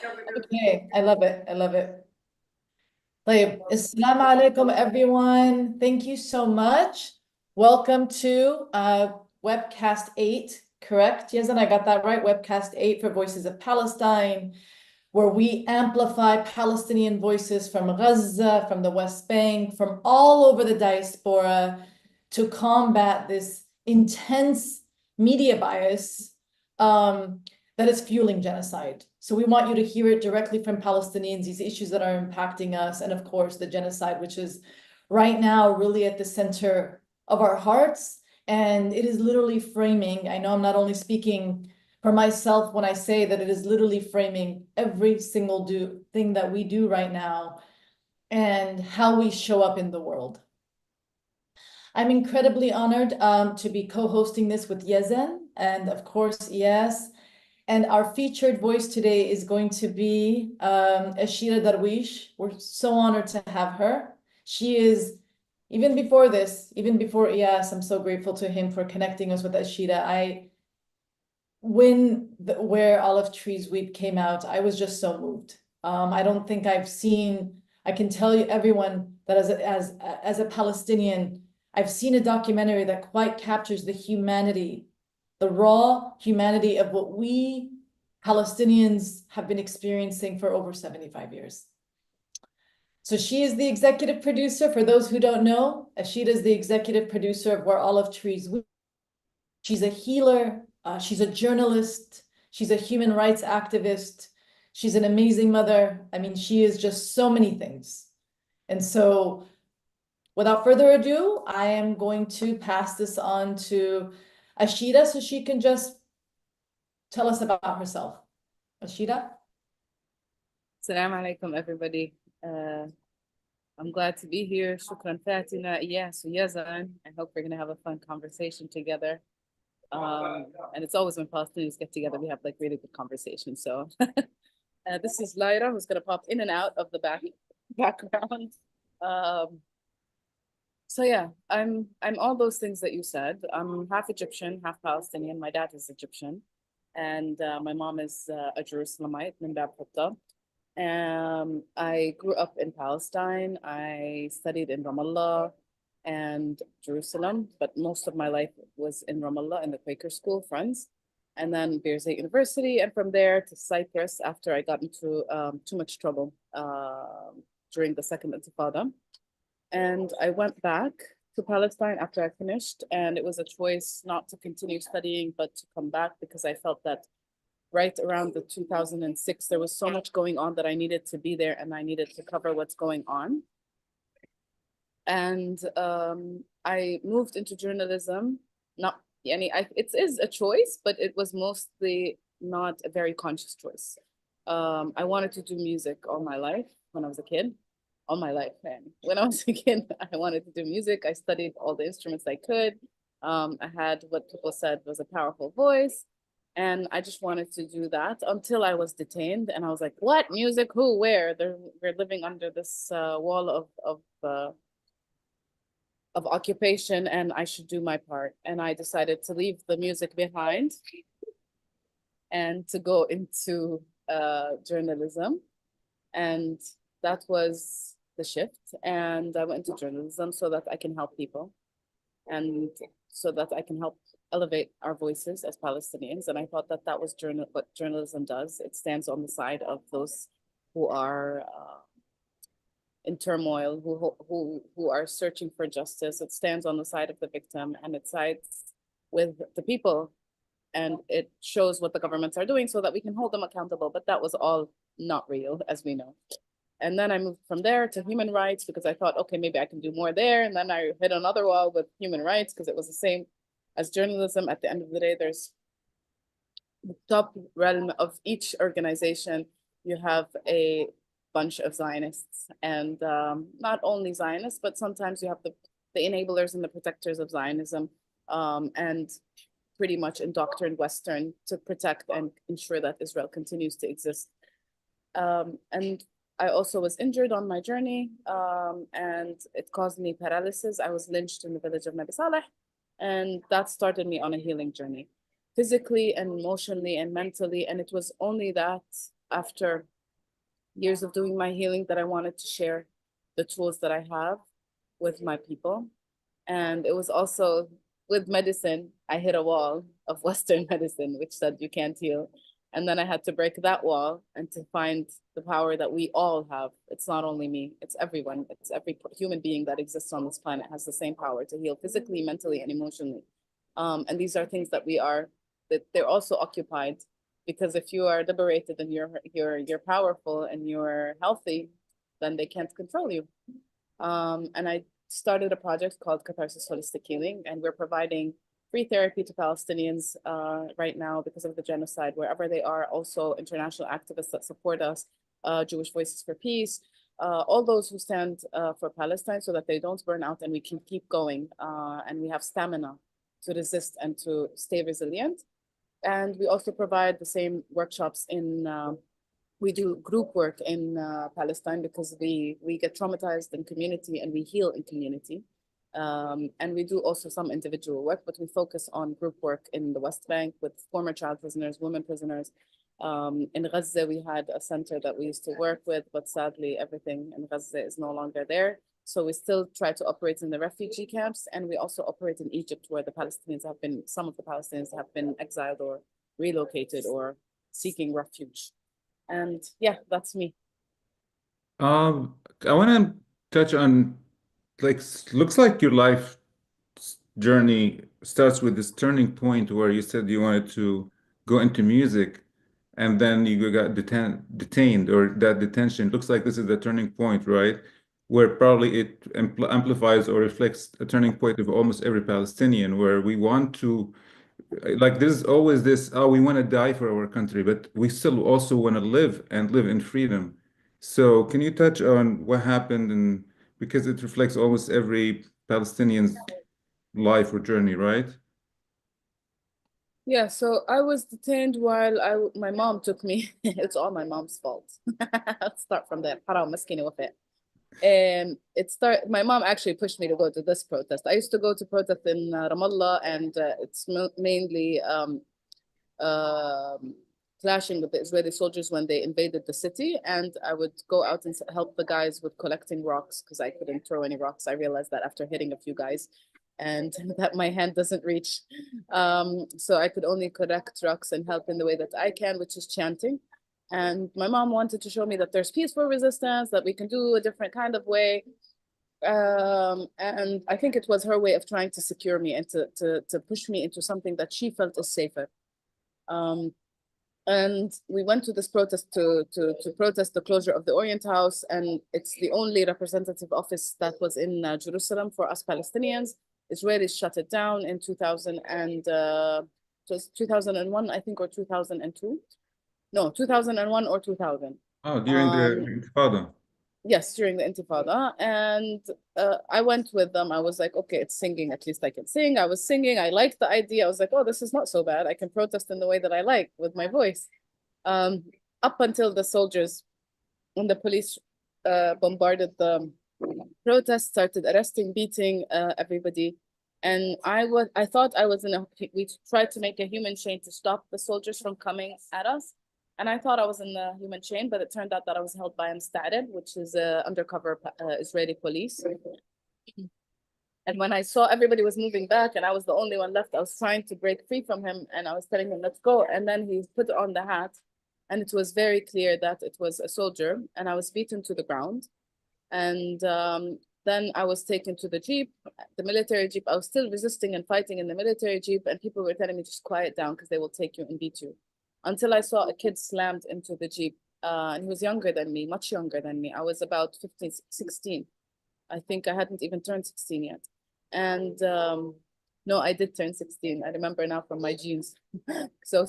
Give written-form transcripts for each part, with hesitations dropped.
Okay, I love it. I love it. طيب, Assalamu alaikum, everyone. Thank you so much. Welcome to webcast 8, correct? Yes, and I got that right. Webcast 8 for Voices of Palestine, where we amplify Palestinian voices from Gaza, from the West Bank, from all over the diaspora to combat this intense media bias that is fueling genocide. So we want you to hear it directly from Palestinians, these issues that are impacting us, and of course, the genocide, which is right now really at the center of our hearts. And it is literally framing, I know I'm not only speaking for myself when I say that it is literally framing every single thing that we do right now and how we show up in the world. I'm incredibly honored to be co-hosting this with Yezen and of course, yes. And our featured voice today is going to be Ashira Darwish. We're so honored to have her. She is, even before this, even before Iyas, I'm so grateful to him for connecting us with Ashida. When Where Olive Trees Weep came out, I was just so moved. I don't think I've seen, I can tell you everyone that as a Palestinian, I've seen a documentary that quite captures the humanity, the raw humanity of what we Palestinians have been experiencing for over 75 years. So she is the executive producer. For those who don't know, Ashida is the executive producer of Where Olive Trees Weep. She's a healer. She's a journalist. She's a human rights activist. She's an amazing mother. I mean, she is just so many things. And so without further ado, I am going to pass this on to Ashida so she can just tell us about herself. Ashida? Assalamu alaikum, everybody. I'm glad to be here. Shukran Fatina. Yes, Yazan. I hope we're going to have a fun conversation together. And it's always when Palestinians get together, we have like really good conversations. So this is Lyra, who's going to pop in and out of the background. So yeah, I'm all those things that you said. I'm half Egyptian, half Palestinian. My dad is Egyptian, and my mom is a Jerusalemite, min Bab Hutta. I grew up in Palestine. I studied in Ramallah and Jerusalem, but most of my life was in Ramallah in the Quaker School, friends, and then Birzeit University, and from there to Cyprus after I got into too much trouble during the Second Intifada. And I went back to Palestine after I finished, and it was a choice not to continue studying, but to come back because I felt that right around the 2006, there was so much going on that I needed to be there and I needed to cover what's going on. And I moved into journalism. Not any, it is a choice, but it was mostly not a very conscious choice. I wanted to do music all my life when I was a kid. All my life, man. When I was a kid, I wanted to do music. I studied all the instruments I could. I had what people said was a powerful voice. And I just wanted to do that until I was detained. And I was like, what? Music? Who? Where? We're living under this wall of occupation, and I should do my part. And I decided to leave the music behind and to go into journalism. And that was the shift. And I went into journalism so that I can help people and so that I can help elevate our voices as Palestinians. And I thought that that was what journalism does. It stands on the side of those who are in turmoil, who are searching for justice. It stands on the side of the victim, and it sides with the people, and it shows what the governments are doing so that we can hold them accountable. But that was all not real, as we know. And then I moved from there to human rights because I thought, okay, maybe I can do more there. And then I hit another wall with human rights because it was the same as journalism. At the end of the day, there's the top realm of each organization. You have a bunch of Zionists, and not only Zionists, but sometimes you have the enablers and the protectors of Zionism, and pretty much indoctrined Western to protect and ensure that Israel continues to exist. And I also was injured on my journey, and it caused me paralysis. I was lynched in the village of Nabi Saleh, and that started me on a healing journey, physically and emotionally and mentally. And it was only that after years of doing my healing that I wanted to share the tools that I have with my people. And it was also with medicine, I hit a wall of Western medicine, which said you can't heal. And then I had to break that wall and to find the power that we all have. It's not only me, it's everyone. It's every human being that exists on this planet has the same power to heal physically, mentally, and emotionally. And these are things that that they're also occupied, because if you are liberated and you're powerful and you're healthy, then they can't control you. And I started a project called Catharsis Holistic Healing, and we're providing free therapy to Palestinians right now because of the genocide, wherever they are. Also, international activists that support us, Jewish Voices for Peace, all those who stand for Palestine so that they don't burn out and we can keep going and we have stamina to resist and to stay resilient. And we also provide the same workshops we do group work in Palestine because we get traumatized in community and we heal in community. And we do also some individual work, but we focus on group work in the West Bank with former child prisoners, women prisoners. In Gaza, we had a center that we used to work with, but sadly, everything in Gaza is no longer there. So we still try to operate in the refugee camps, and we also operate in Egypt, where some of the Palestinians have been exiled or relocated or seeking refuge. And yeah, that's me. I want to touch on, like, looks like your life journey starts with this turning point where you said you wanted to go into music, and then you got detained, or that detention. Looks like this is the turning point, right? Where probably it amplifies or reflects a turning point of almost every Palestinian, where we want to, like, there's always this, oh, we want to die for our country, but we still also want to live and live in freedom. So can you touch on what happened? And because it reflects almost every Palestinian's life or journey, right? Yeah, so I was detained while my mom took me. It's all my mom's fault. Let's start from there. حرام مسكينة وفاء. My mom actually pushed me to go to this protest. I used to go to protest in Ramallah, and it's mainly clashing with the Israeli soldiers when they invaded the city. And I would go out and help the guys with collecting rocks because I couldn't throw any rocks. I realized that after hitting a few guys, and that my hand doesn't reach. So I could only collect rocks and help in the way that I can, which is chanting. And my mom wanted to show me that there's peaceful resistance, that we can do a different kind of way. And I think it was her way of trying to secure me and to push me into something that she felt is safer. And we went to this protest to protest the closure of the Orient House, and it's the only representative office that was in Jerusalem for us Palestinians. Israelis shut it down in 2000 and it was 2001, I think, or 2002. No, 2001 or 2000. Oh, during the Intifada. Yes, during the Intifada. And I went with them. I was like, okay, it's singing. At least I can sing. I was singing. I liked the idea. I was like, oh, this is not so bad. I can protest in the way that I like with my voice. Up until the soldiers and the police bombarded the protest, started arresting, beating everybody. And I thought I was we tried to make a human chain to stop the soldiers from coming at us. And I thought I was in the human chain, but it turned out that I was held by Amnesty, which is undercover Israeli police. And when I saw everybody was moving back and I was the only one left, I was trying to break free from him and I was telling him, let's go. And then he put on the hat and it was very clear that it was a soldier, and I was beaten to the ground. And then I was taken to the Jeep, the military Jeep. I was still resisting and fighting in the military Jeep, and people were telling me, just quiet down because they will take you and beat you. Until I saw a kid slammed into the Jeep, and he was younger than me, much younger than me. I was about 15, 16. I think I hadn't even turned 16 yet. And no, I did turn 16. I remember now from my jeans. So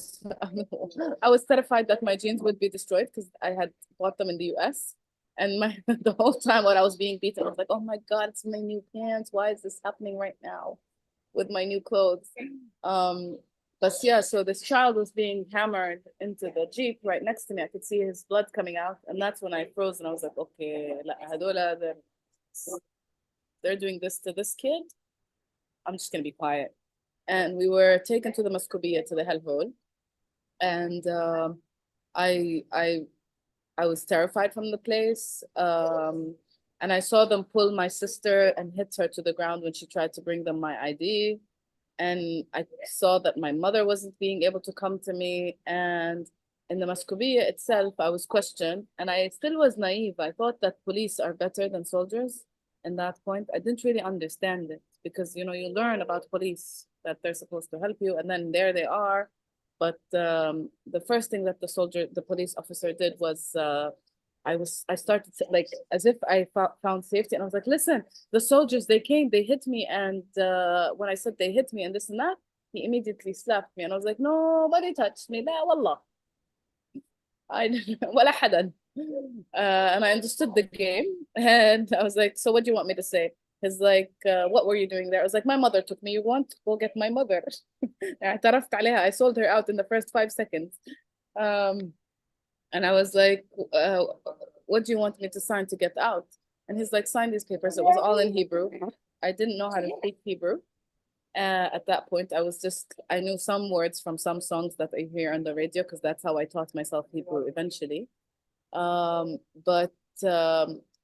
I was terrified that my jeans would be destroyed because I had bought them in the US. And the whole time when I was being beaten, I was like, oh my God, it's my new pants. Why is this happening right now with my new clothes? But yeah, so this child was being hammered into the Jeep right next to me. I could see his blood coming out. And that's when I froze and I was like, okay, they're doing this to this kid. I'm just going to be quiet. And we were taken to the Mascubia, to the hellhole. And I I was terrified from the place. And I saw them pull my sister and hit her to the ground when she tried to bring them my ID. And I saw that my mother wasn't being able to come to me. And in the Maskubiya itself, I was questioned, and I still was naive. I thought that police are better than soldiers. In that point, I didn't really understand it because, you learn about police that they're supposed to help you, and then there they are. But the first thing that the police officer did was I started to, like, as if I found safety, and I was like, listen, the soldiers, they came, they hit me, and when I said they hit me and this and that, he immediately slapped me, and I was like, nobody touched me, لا والله. ولا حدا. And I understood the game, and I was like, so what do you want me to say? He's like, what were you doing there? I was like, my mother took me. You want to go get my mother? اعترفت عليها. I sold her out in the first 5 seconds. And I was like, what do you want me to sign to get out? And he's like, sign these papers. It was all in Hebrew. I didn't know how to speak Hebrew. At that point, I knew some words from some songs that I hear on the radio because that's how I taught myself Hebrew eventually. But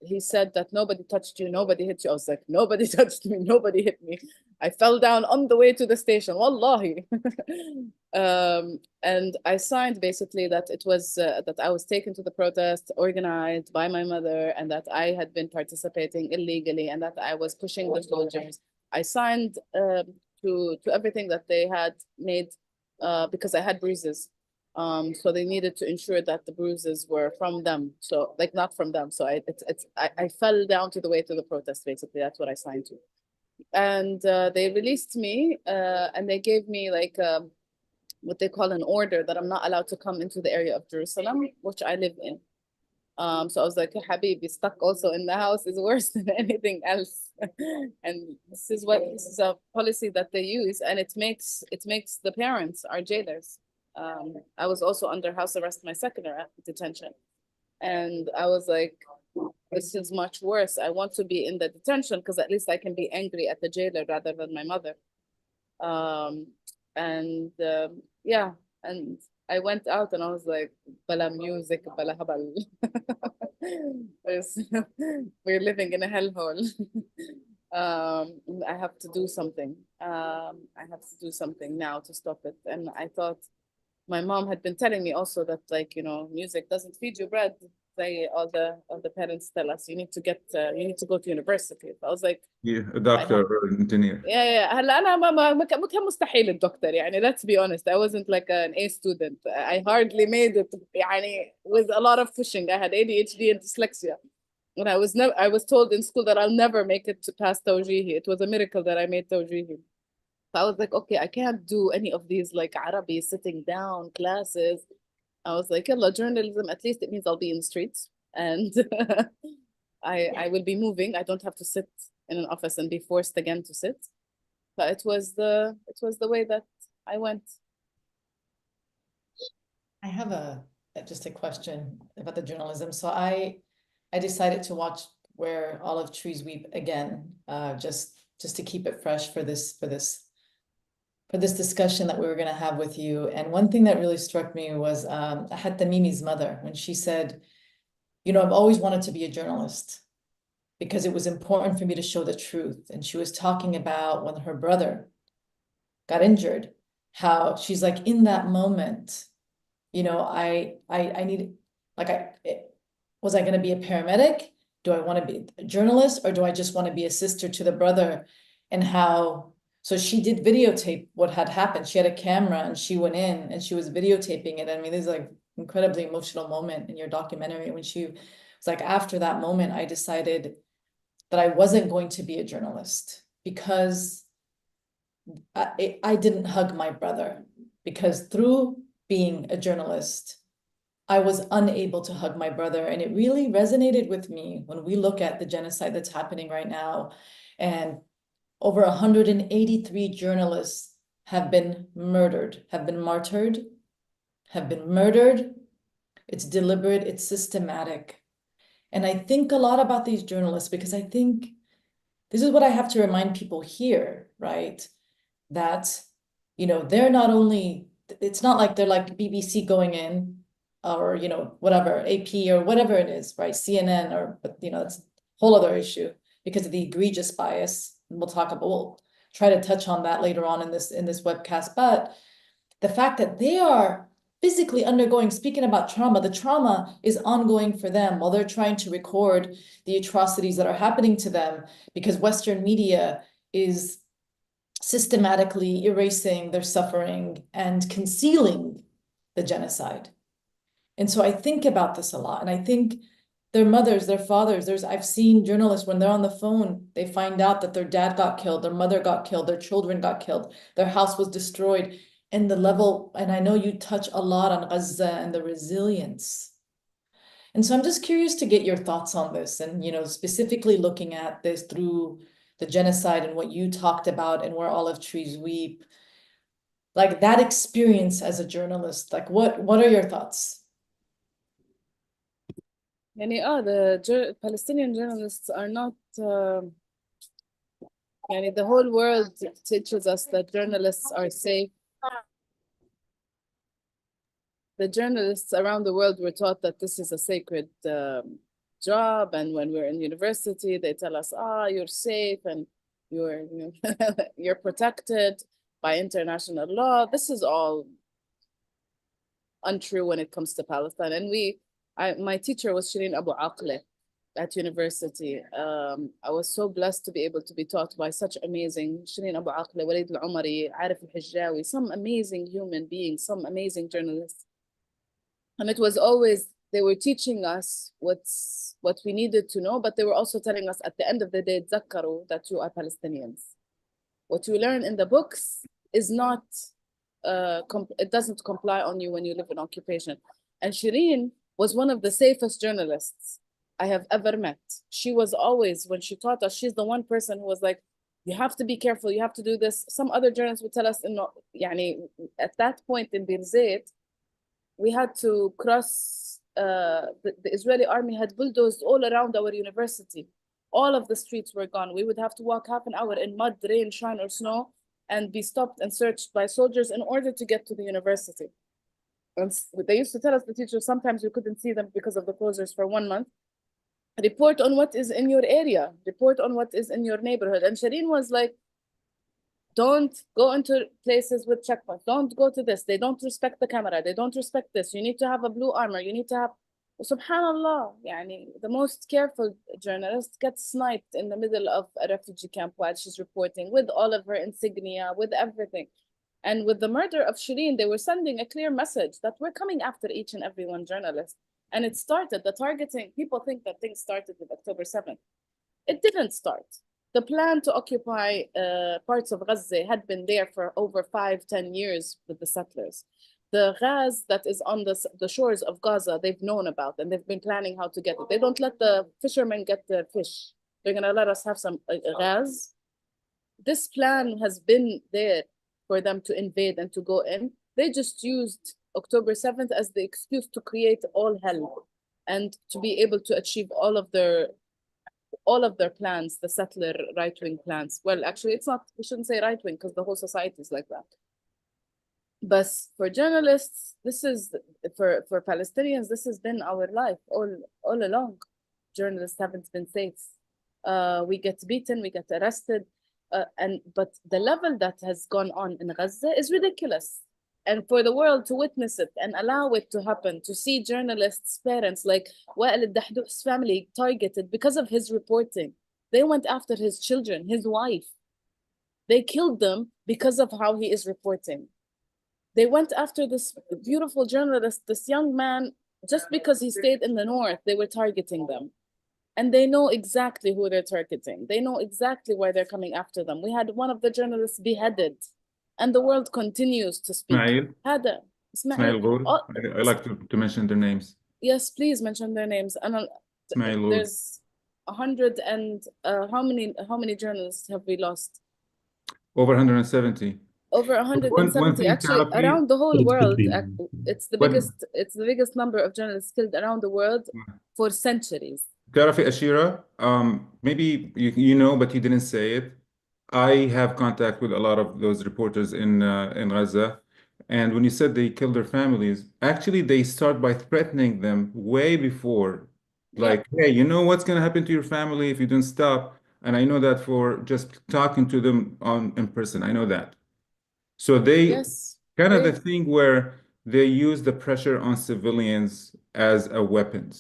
he said that nobody touched you, nobody hit you. I was like, nobody touched me, nobody hit me. I fell down on the way to the station, wallahi. And I signed basically that it was that I was taken to the protest organized by my mother, and that I had been participating illegally, and that I was pushing the soldiers. I signed to everything that they had made because I had bruises. So they needed to ensure that the bruises were from them. So like not from them. So I fell down to the way to the protest, basically. That's what I signed to. And they released me and they gave me like what they call an order that I'm not allowed to come into the area of Jerusalem, which I live in. So I was like, Habibi, stuck also in the house is worse than anything else. And this is a policy that they use, and it makes the parents our jailers. I was also under house arrest my second detention, and I was like, this is much worse. I want to be in the detention because at least I can be angry at the jailer rather than my mother. Yeah, and I went out and I was like, bala music, bala habal. We're living in a hellhole. I have to do something. I have to do something now to stop it. And I thought my mom had been telling me also that, like, music doesn't feed you bread. All the parents tell us you need to go to university. I was like, yeah, a doctor or an engineer. Yeah. هلا أنا ما كان مستحيل الدكتور يعني. Let's be honest, I wasn't like an A student. I hardly made it يعني with a lot of pushing. I had ADHD and dyslexia. And I was told in school that I'll never make it to pass توجيهي. It was a miracle that I made توجيهي. So I was like, okay, I can't do any of these like Arabic sitting down classes. I was like, yalla, journalism, at least it means I'll be in the streets, and I will be moving. I don't have to sit in an office and be forced again to sit. But it was the way that I went. I have just a question about the journalism. So I decided to watch Where Olive Trees Weep again, just to keep it fresh for this discussion that we were going to have with you. And one thing that really struck me was Ahad Tamimi's mother, when she said, I've always wanted to be a journalist because it was important for me to show the truth. And she was talking about when her brother got injured, how she's like, in that moment, I need, like, was I going to be a paramedic? Do I want to be a journalist, or do I just want to be a sister to the brother? And how, so she did videotape what had happened. She had a camera and she went in and she was videotaping it. I mean, there's like incredibly emotional moment in your documentary when she was like, after that moment, I decided that I wasn't going to be a journalist because I didn't hug my brother, because through being a journalist, I was unable to hug my brother. And it really resonated with me when we look at the genocide that's happening right now. And over 183 journalists have been murdered, have been martyred, have been murdered. It's deliberate, it's systematic. And I think a lot about these journalists because I think this is what I have to remind people here, right? That, they're not only, it's not like they're like BBC going in or, you know, whatever, AP or whatever it is, right? CNN or, but you know, it's a whole other issue because of the egregious bias. And we'll try to touch on that later on in this webcast. But the fact that they are physically undergoing, speaking about trauma, the trauma is ongoing for them while they're trying to record the atrocities that are happening to them because Western media is systematically erasing their suffering and concealing the genocide. And so I think about this a lot, and I think their mothers, their fathers, I've seen journalists when they're on the phone, they find out that their dad got killed, their mother got killed, their children got killed, their house was destroyed. And the level, and I know you touch a lot on Gaza and the resilience. And so I'm just curious to get your thoughts on this and, you know, specifically looking at this through the genocide and what you talked about and where olive trees weep. Like that experience as a journalist, like what are your thoughts? The Palestinian journalists are not the whole world teaches us that journalists are safe. The journalists around the world were taught that this is a sacred job, and when we're in university, they tell us, you're safe and you're protected by international law. This is all untrue when it comes to Palestine. And my teacher was Shireen Abu Aqle at university. I was so blessed to be able to be taught by such amazing Shireen Abu Aqle, Walid Al-Umari, Arif Al-Hijjawi, some amazing human beings, some amazing journalists. And it was always, they were teaching us what we needed to know, but they were also telling us at the end of the day, تذكروا that you are Palestinians. What you learn in the books is not, it doesn't comply on you when you live in occupation. And Shireen was one of the safest journalists I have ever met. She was always, when she taught us, she's the one person who was like, you have to be careful, you have to do this. Some other journalists would tell us, at that point in Bir Zayt, we had to cross, the Israeli army had bulldozed all around our university. All of the streets were gone. We would have to walk half an hour in mud, rain, shine, or snow, and be stopped and searched by soldiers in order to get to the university. And they used to tell us, the teachers, sometimes we couldn't see them because of the closures for 1 month. Report on what is in your area. Report on what is in your neighborhood. And Shireen was like, don't go into places with checkpoints. Don't go to this. They don't respect the camera. They don't respect this. You need to have a blue armor. You need to have, subhanallah, the most careful journalist gets sniped in the middle of a refugee camp while she's reporting with all of her insignia, with everything. And with the murder of Shireen, they were sending a clear message that we're coming after each and every one journalist. And it started, the targeting, people think that things started with October 7th. It didn't start. The plan to occupy parts of Gaza had been there for over 5-10 years with the settlers. The gas that is on the shores of Gaza, they've known about, and they've been planning how to get it. They don't let the fishermen get the fish. They're gonna let us have some gas. This plan has been there for them to invade and to go in. They just used October 7th as the excuse to create all hell and to be able to achieve all of their plans, the settler right-wing plans. Well, actually, it's not, we shouldn't say right-wing because the whole society is like that. But for journalists, this is, for Palestinians, this has been our life all along. Journalists haven't been safe. We get beaten, we get arrested. But the level that has gone on in Gaza is ridiculous. And for the world to witness it and allow it to happen, to see journalists' parents like Wael al-Dahdouh's family targeted because of his reporting. They went after his children, his wife. They killed them because of how he is reporting. They went after this beautiful journalist, this young man, just because he stayed in the north, they were targeting them. And they know exactly who they're targeting. They know exactly why they're coming after them. We had one of the journalists beheaded. And the world continues to speak. Ismail Ghul. I like to mention their names. Yes, please mention their names. And there's 100 and how many journalists have we lost? Over 170. Over 170. Actually, around the whole world, it's the biggest number of journalists killed around the world for centuries. تعرفي Ashira, maybe you know, but you didn't say it. I have contact with a lot of those reporters in Gaza. And when you said they kill their families, actually they start by threatening them way before. Yep. Like, hey, you know what's going to happen to your family if you don't stop? And I know that for just talking to them in person. I know that. So they Yes. kind of the They thing where they use the pressure on civilians as a weapon.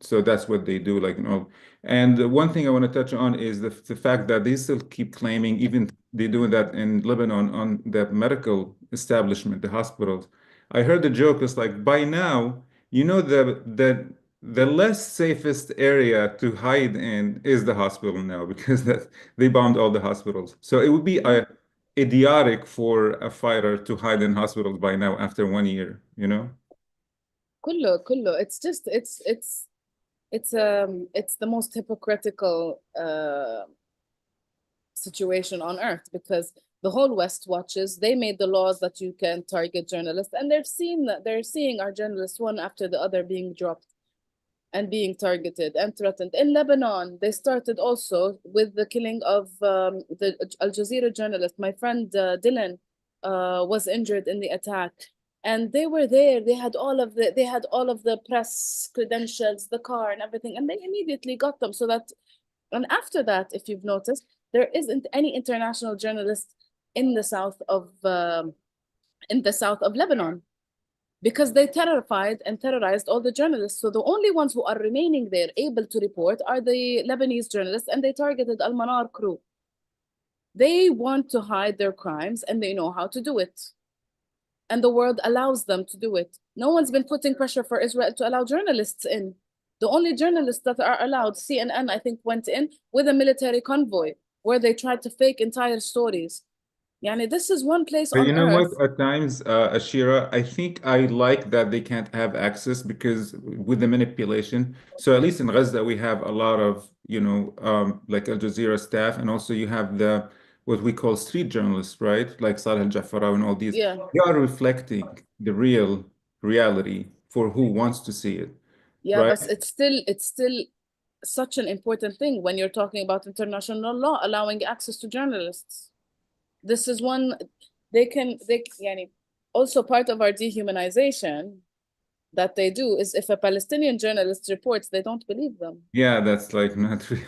So that's what they do, like, you know. And the one thing I want to touch on is the fact that they still keep claiming, even they do that in Lebanon on the medical establishment, the hospitals. I heard the joke is like, by now, you know, the less safest area to hide in is the hospital now because that they bombed all the hospitals. So it would be a idiotic for a fighter to hide in hospitals by now after 1 year, you know? كله it's just it's the most hypocritical situation on earth, because the whole West watches. They made the laws that you can target journalists, and they're seeing our journalists one after the other being dropped and being targeted and threatened. In Lebanon, they started also with the killing of the Al Jazeera journalist. My friend Dylan was injured in the attack, and they were there. They had all of the press credentials, the car, and everything, and they immediately got them. So that, and after that, if you've noticed, there isn't any international journalist in the south of Lebanon, because they terrified and terrorized all the journalists. So the only ones who are remaining there able to report are the Lebanese journalists, and they targeted Al Manar crew. They want to hide their crimes, and they know how to do it. And the world allows them to do it. No one's been putting pressure for Israel to allow journalists in. The only journalists that are allowed, CNN, I think, went in with a military convoy where they tried to fake entire stories. Yani, this is one place But on you know what? earth. At times, Ashira, I think I like that they can't have access because with the manipulation. So at least in Gaza, we have a lot of, you know, like Al Jazeera staff, and also you have the what we call street journalists, right? Like Saleh Al-Jafara and all these. Yeah. They are reflecting the real reality for who wants to see it, Yeah, right? but it's still such an important thing when you're talking about international law allowing access to journalists. This is one yani, also part of our dehumanization that they do is, if a Palestinian journalist reports, they don't believe them. Yeah, that's like not real.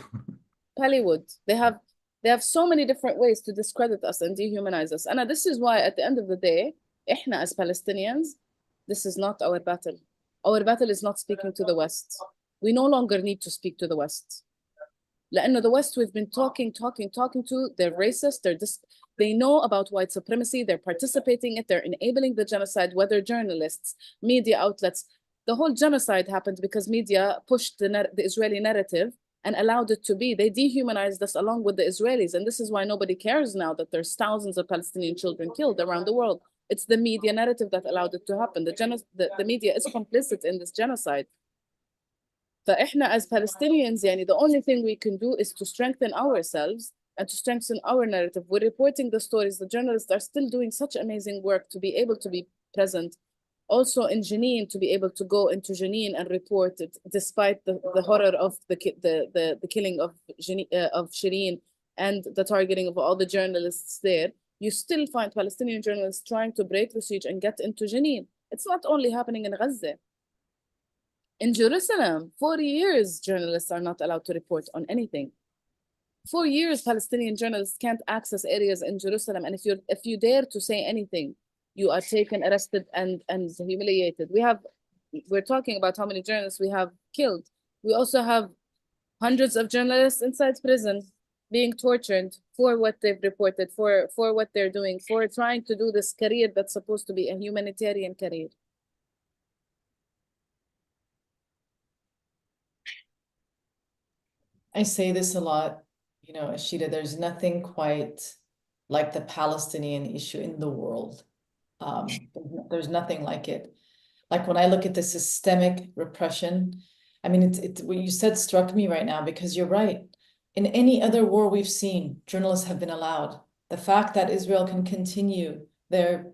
Hollywood, they have so many different ways to discredit us and dehumanize us. And this is why at the end of the day, إحنا as Palestinians, this is not our battle. Our battle is not speaking to the West. We no longer need to speak to the West. لأنه the West we've been talking to, they're racist, they know about white supremacy, they're participating in it, they're enabling the genocide, whether journalists, media outlets. The whole genocide happened because media pushed the Israeli narrative and allowed it to be. They dehumanized us along with the Israelis. And this is why nobody cares now that there's thousands of Palestinian children killed around the world. It's the media narrative that allowed it to happen. The media is complicit in this genocide. فإحنا as Palestinians, يعني, the only thing we can do is to strengthen ourselves and to strengthen our narrative. We're reporting the stories. The journalists are still doing such amazing work to be able to be present. Also in Jenin, to be able to go into Jenin and report it, despite the horror of the killing of Shireen and the targeting of all the journalists there. You still find Palestinian journalists trying to break the siege and get into Jenin. It's not only happening in Gaza. In Jerusalem, 4 years, journalists are not allowed to report on anything. 4 years, Palestinian journalists can't access areas in Jerusalem. And if you dare to say anything, you are taken, arrested, and humiliated. We're talking about how many journalists we have killed. We also have hundreds of journalists inside prison being tortured for what they've reported, for what they're doing, for trying to do this career that's supposed to be a humanitarian career. I say this a lot, you know, Ashida, there's nothing quite like the Palestinian issue in the world. There's nothing like it. Like when I look at the systemic repression, I mean, what you said struck me right now, because you're right. In any other war we've seen, journalists have been allowed. The fact that Israel can continue their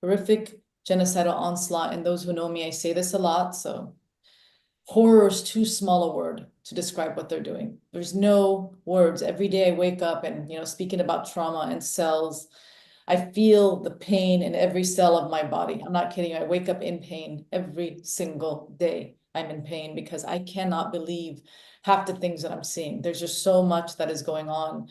horrific genocidal onslaught, and those who know me, I say this a lot, so horror is too small a word to describe what they're doing. There's no words. Every day I wake up and, you know, speaking about trauma and cells, I feel the pain in every cell of my body. I'm not kidding. I wake up in pain every single day. I'm in pain because I cannot believe half the things that I'm seeing. There's just so much that is going on.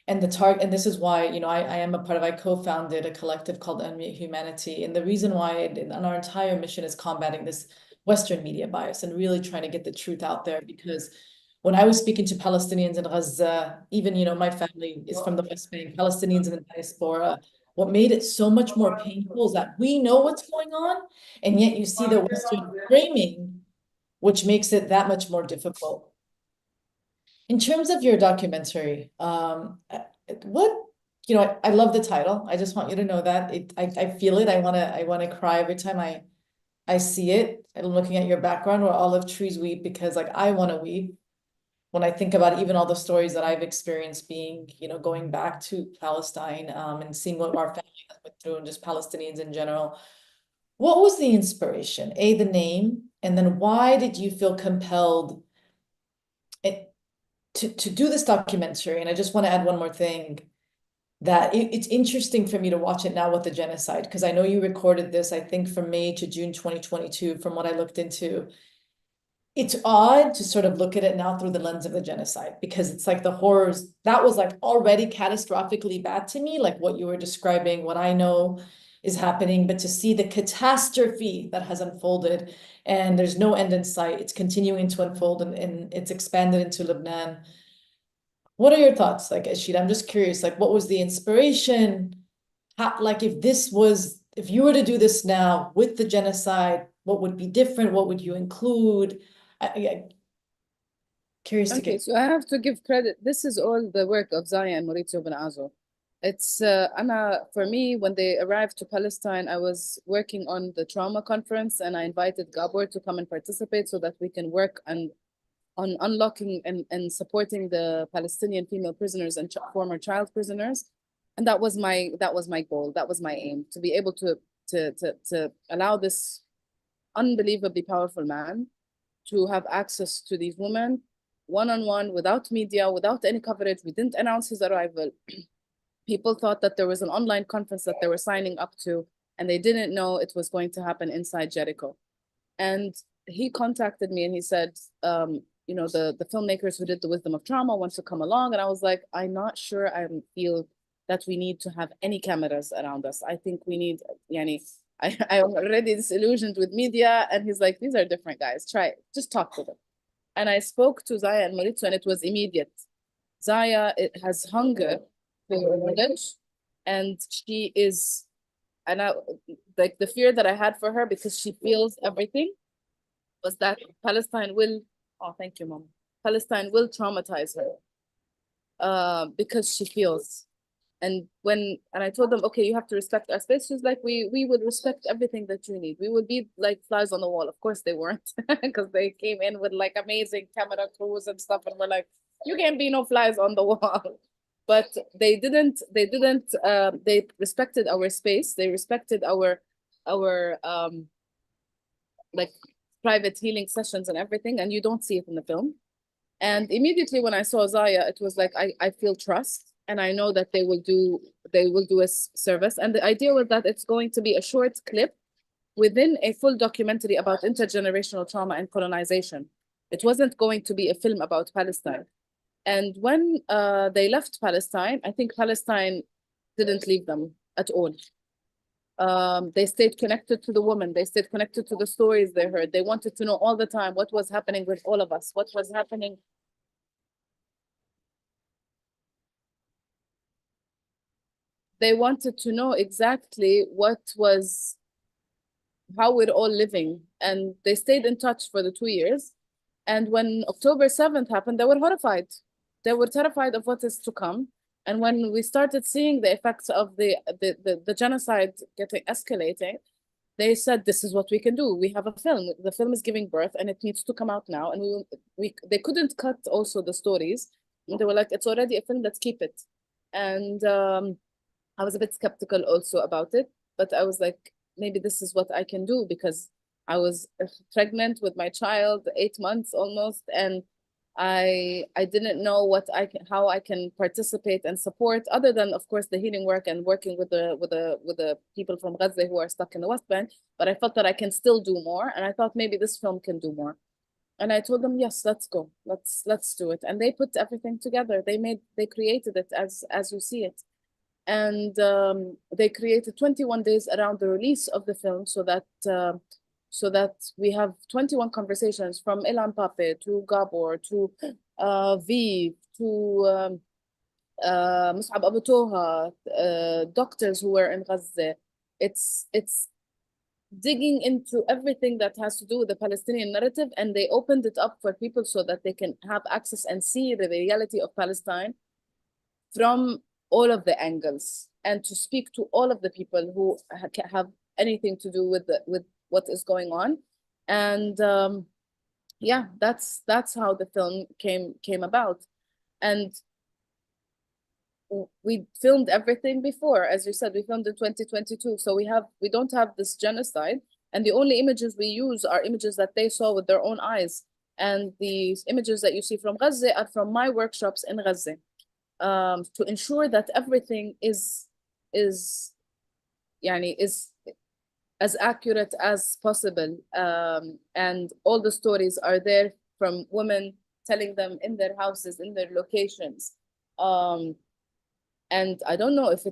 And and this is why, I am a part of, I co-founded a collective called Unmute Humanity. And the reason why, and our entire mission is combating this Western media bias and really trying to get the truth out there. Because when I was speaking to Palestinians in Gaza, even, my family is from the West Bank, Palestinians in the diaspora, what made it so much more painful is that we know what's going on, and yet you see the Western framing, which makes it that much more difficult. In terms of your documentary, I love the title. I just want you to know that I feel it. I wanna cry every time I see it. I'm looking at your background where olive trees weep, because like I want to weep when I think about even all the stories that I've experienced being, going back to Palestine, and seeing what our family has went through, and just Palestinians in general. What was the inspiration? The name, and then why did you feel compelled to do this documentary? And I just want to add one more thing, that it's interesting for me to watch it now with the genocide, because I know you recorded this, I think from May to June 2022, from what I looked into. It's odd to sort of look at it now through the lens of the genocide, because it's like the horrors, that was like already catastrophically bad to me, like what you were describing, what I know is happening, but to see the catastrophe that has unfolded, and there's no end in sight, it's continuing to unfold, and it's expanded into Lebanon. What are your thoughts? Like, Ashida, I'm just curious, like, what was the inspiration? How, like, if you were to do this now with the genocide, what would be different? What would you include? Curious to Okay, get. so I have to give credit. This is all the work of Zaya and Maurizio Ben Azo. It's for me, when they arrived to Palestine, I was working on the trauma conference, and I invited Gabor to come and participate so that we can work on unlocking and supporting the Palestinian female prisoners and former child prisoners. And that was my goal. That was my aim, to be able to allow this unbelievably powerful man to have access to these women one-on-one, without media, without any coverage. We didn't announce his arrival. People thought that there was an online conference that they were signing up to, and they didn't know it was going to happen inside Jericho. And he contacted me and he said, the filmmakers who did The Wisdom of Trauma want to come along. And I was like, I'm not sure I feel that we need to have any cameras around us. I think we need, I'm already disillusioned with media. And he's like, these are different guys. Try it. Just talk to them. And I spoke to Zaya and Maurizio, and it was immediate. Zaya, it has hunger for knowledge, and she is, and I, like the fear that I had for her, because she feels everything, was that Palestine will, oh, thank you, Mom. Palestine will traumatize her, because she feels. And I told them, okay, you have to respect our space. She's like, we would respect everything that you need. We would be like flies on the wall. Of course they weren't, because they came in with like amazing camera crews and stuff, and we're like, you can't be no flies on the wall. But they respected our space. They respected our like private healing sessions and everything, and you don't see it in the film. And immediately when I saw Zaya, it was like, I feel trust, and I know that they will do a service. And the idea was that it's going to be a short clip within a full documentary about intergenerational trauma and colonization. It wasn't going to be a film about Palestine. And when they left Palestine, I think Palestine didn't leave them at all. They stayed connected to the woman. They stayed connected to the stories they heard. They wanted to know all the time what was happening with all of us, what was happening. They wanted to know exactly how we're all living. And they stayed in touch for the 2 years. And when October 7th happened, they were horrified. They were terrified of what is to come. And when we started seeing the effects of the genocide escalating, they said, this is what we can do. We have a film. The film is giving birth, and it needs to come out now. And they couldn't cut also the stories. And they were like, it's already a film, let's keep it. And I was a bit skeptical also about it, but I was like, maybe this is what I can do, because I was pregnant with my child, 8 months almost, and I didn't know how I can participate and support, other than, of course, the healing work and working with the people from Gaza who are stuck in the West Bank. But I felt that I can still do more, and I thought maybe this film can do more. And I told them, yes, let's go, let's do it. And they put everything together. They created it as you see it, and they created 21 days around the release of the film, so that we have 21 conversations, from Ilan Pape to Gabor to Viv to Mus'ab Abu Toha, doctors who were in Gaza. It's digging into everything that has to do with the Palestinian narrative, and they opened it up for people so that they can have access and see the reality of Palestine from all of the angles, and to speak to all of the people who have anything to do with what is going on. And yeah, that's how the film came about. And we filmed everything before. As you said, we filmed in 2022, so we don't have this genocide, and the only images we use are images that they saw with their own eyes. And the images that you see from Gaza are from my workshops in Gaza, to ensure that everything is as accurate as possible, and all the stories are there from women telling them in their houses, in their locations. And I don't know if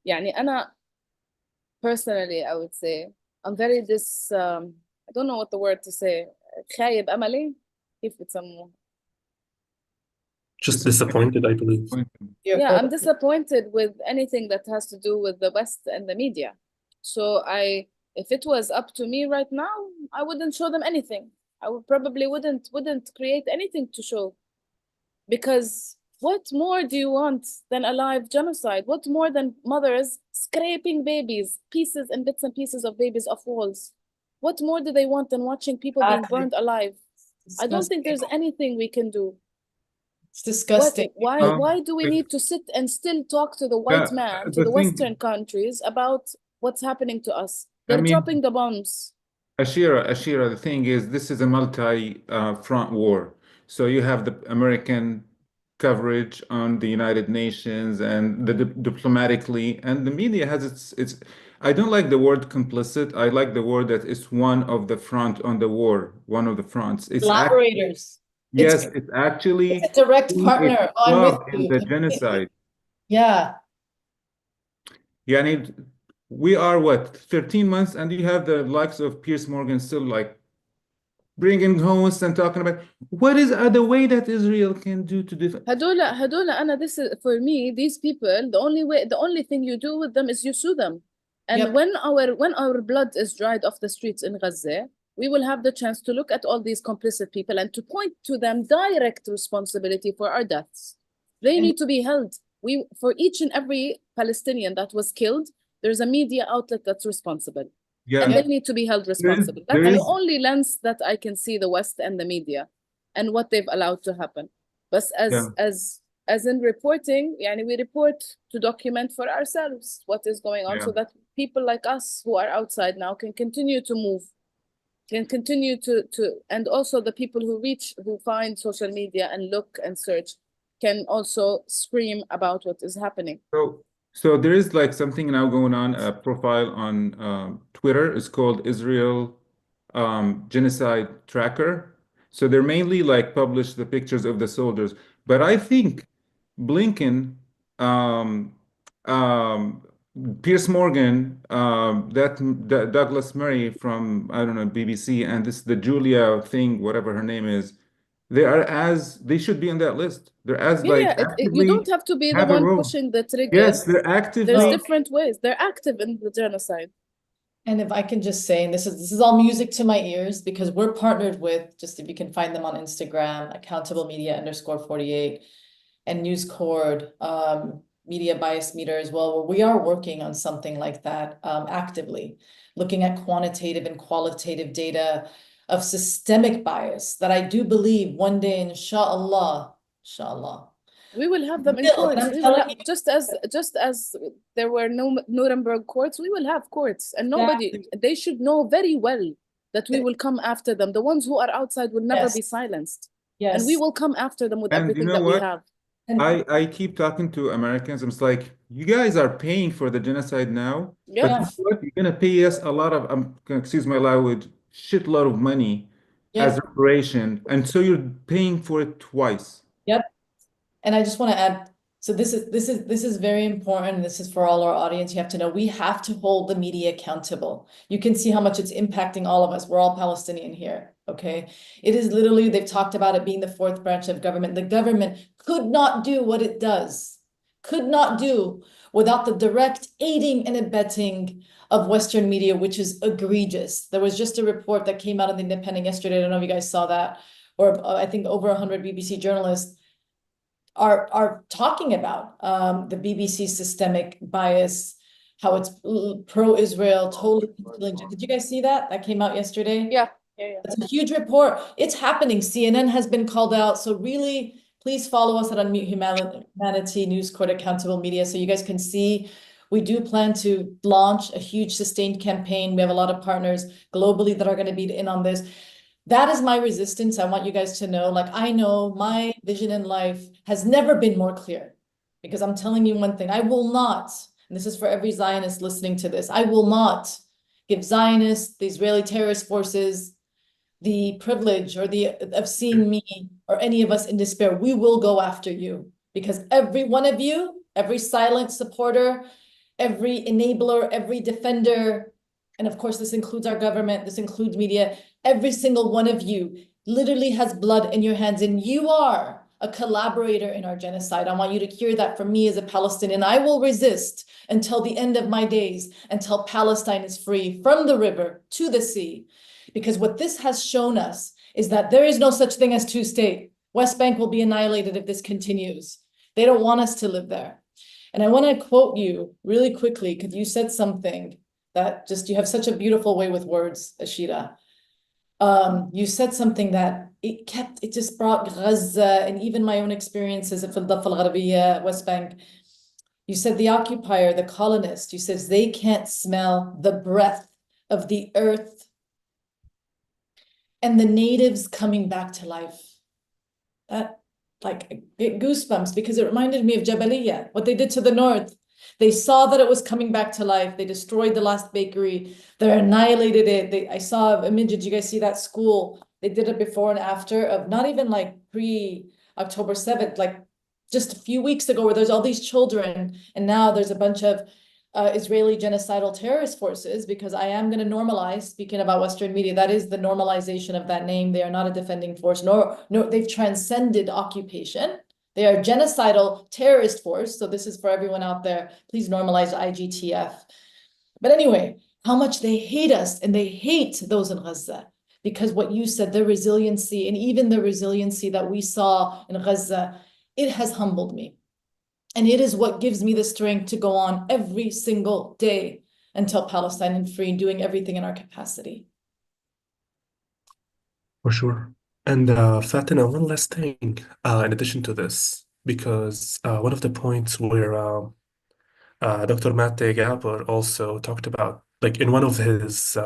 أنا personally, I would say I'm very I don't know what the word to say, خايب أملي كيف بتسموه. Just disappointed, I believe. Yeah, I'm disappointed with anything that has to do with the West and the media. So if it was up to me right now, I wouldn't show them anything. I probably wouldn't create anything to show, because what more do you want than a live genocide? What more than mothers scraping babies, pieces and bits and pieces of babies off walls? What more do they want than watching people being burned alive? I don't think there's anything we can do. It's disgusting. Why do we need to sit and still talk to the white man, to the Western countries, about what's happening to us? They're dropping the bombs. Ashira, the thing is, this is a multi-front war. So you have the American coverage on the United Nations and the diplomatically, and the media has its. I don't like the word complicit. I like the word that it's one of the front on the war, one of the fronts. It's Collaborators. Yes, it's actually a direct partner. I'm with you. the genocide. Yeah. Yani, we are what, 13 months, and you have the likes of Piers Morgan still like bringing hosts and talking about what is other way that Israel can do to defend. هدول this is for me, these people, the only thing you do with them is you sue them. And when our blood is dried off the streets in Gaza, we will have the chance to look at all these complicit people and to point to them direct responsibility for our deaths. They need to be held. For each and every Palestinian that was killed, there's a media outlet that's responsible. Yeah. And they need to be held responsible. That's the only lens that I can see the West and the media and what they've allowed to happen. But as in reporting, we report to document for ourselves what is going on, so that people like us who are outside now can continue to move, can continue to and also the people who find social media and look and search can also scream about what is happening. So there is like something now going on, a profile on Twitter. It's called Israel Genocide Tracker. So they're mainly like publish the pictures of the soldiers. But I think Blinken, Piers Morgan, that Douglas Murray from, I don't know, BBC, and the Julia thing, whatever her name is, they should be on that list. They're you don't have to be the one pushing the trigger. Yes, they're active. There's different ways. They're active in the genocide. And if I can just say, and this is all music to my ears, because we're partnered with, just if you can find them on Instagram, Accountable Media _48 and News Cord, Media Bias Meter as well, where we are working on something like that actively, looking at quantitative and qualitative data of systemic bias that I do believe one day, inshallah, we will have them in courts. Just as there were no Nuremberg courts, we will have courts, and they should know very well that we will come after them. The ones who are outside will never be silenced. And we Yes. will come after them with And you everything know that we what? have. And I keep talking to Americans. I'm just like, you guys are paying for the genocide now, but Yep. you know yes, what? You're gonna pay us a lot of, excuse my language, shitload of money as yep, reparation, and so you're paying for it twice. yep. And I just want to add, so this is very important. This is for all our audience. You have to know we have to hold the media accountable. You can see how much it's impacting all of us. We're all Palestinian here. Okay. It is literally, they've talked about it being the fourth branch of government. The government could not do what it does, could not do without the direct aiding and abetting of Western media, which is egregious. There was just a report that came out of the Independent yesterday. I don't know if you guys saw that, or I think over 100 BBC journalists are talking about the BBC's systemic bias, how it's pro-Israel, totally. Did you guys see that? That came out yesterday. Yeah. Yeah. It's a huge report. It's happening. CNN has been called out. So really, please follow us at Unmute Humanity News Court Accountable Media so you guys can see. We do plan to launch a huge sustained campaign. We have a lot of partners globally that are going to be in on this. That is my resistance. I want you guys to know, like, I know my vision in life has never been more clear because I'm telling you one thing, I will not, and this is for every Zionist listening to this, I will not give Zionists, the Israeli terrorist forces, the privilege or of seeing me or any of us in despair. We will go after you because every one of you, every silent supporter, every enabler, every defender, and of course, this includes our government, this includes media, every single one of you literally has blood in your hands, and you are a collaborator in our genocide. I want you to hear that from me as a Palestinian. I will resist until the end of my days, until Palestine is free from the river to the sea. Because what this has shown us is that there is no such thing as two-state. West Bank will be annihilated if this continues. They don't want us to live there. And I want to quote you really quickly because you said something that just, you have such a beautiful way with words, Ashida. You said something that it just brought Gaza and even my own experiences of Al Gharabiya, West Bank. You said the occupier, the colonist, you said they can't smell the breath of the earth and the natives coming back to life. That, like, I get goosebumps because it reminded me of Jabaliya, what they did to the north. They saw that it was coming back to life. They destroyed the last bakery. They annihilated it. I saw a image. Did you guys see that school? They did it before and after of not even like pre-October 7th, like just a few weeks ago where there's all these children. And now there's a bunch of Israeli genocidal terrorist forces, because I am going to normalize, speaking about Western media, that is the normalization of that name. They are not a defending force, nor they've transcended occupation. They are genocidal terrorist force. So this is for everyone out there. Please normalize IGTF. But anyway, how much they hate us, and they hate those in Gaza. Because what you said, the resiliency, and even the resiliency that we saw in Gaza, it has humbled me. And it is what gives me the strength to go on every single day until Palestine is free, doing everything in our capacity. For sure. And Fatina, one last thing in addition to this, because one of the points where Dr. Mate Gabor also talked about, like in one of his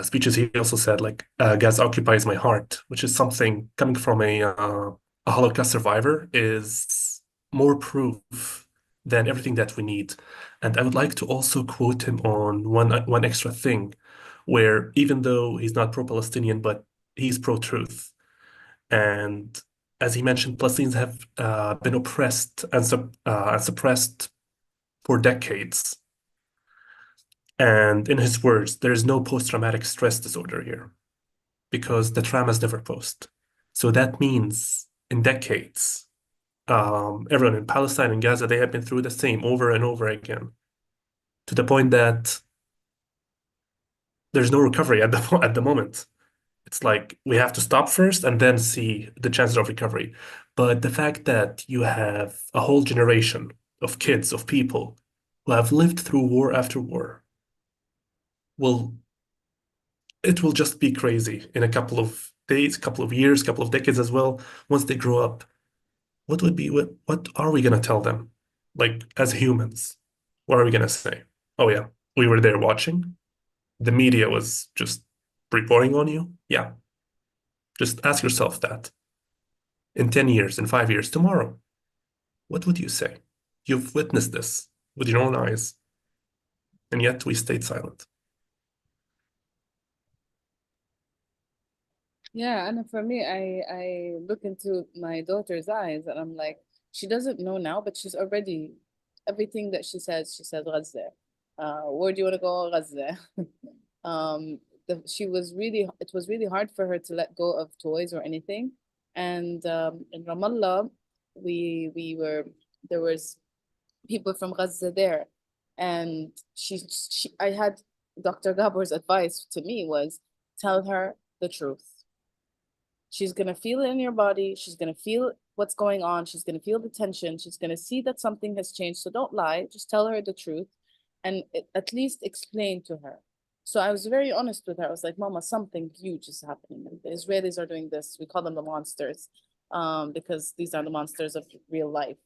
speeches, he also said, like, Gaza occupies my heart, which is something coming from a Holocaust survivor is more proof than everything that we need. And I would like to also quote him on one extra thing, where even though he's not pro-Palestinian, but he's pro-truth. And as he mentioned, Palestinians have been oppressed and suppressed for decades. And in his words, there is no post-traumatic stress disorder here because the traumas never post. So that means in decades, everyone in Palestine and Gaza, they have been through the same over and over again, to the point that there's no recovery at the moment. It's like we have to stop first and then see the chances of recovery. But the fact that you have a whole generation of kids, of people who have lived through war after war, it will just be crazy in a couple of days, couple of years, couple of decades as well. Once they grow up, what are we gonna tell them? Like, as humans, what are we gonna say? Oh yeah, we were there watching. The media was just reporting on you. Yeah. Just ask yourself that. In 10 years, in 5 years, tomorrow, what would you say? You've witnessed this with your own eyes, and yet we stayed silent. Yeah, and for me, I look into my daughter's eyes and I'm like, she doesn't know now, but she's already everything that she says Gaza. Where do you want to go? Gaza. It was really hard for her to let go of toys or anything. And in Ramallah, there was people from Gaza there, and I had Dr. Gabor's advice to me was tell her the truth. She's gonna feel it in your body. She's gonna feel what's going on. She's gonna feel the tension. She's gonna see that something has changed. So don't lie. Just tell her the truth, and at least explain to her. So I was very honest with her. I was like, Mama, something huge is happening. And the Israelis are doing this. We call them the monsters, because these are the monsters of real life.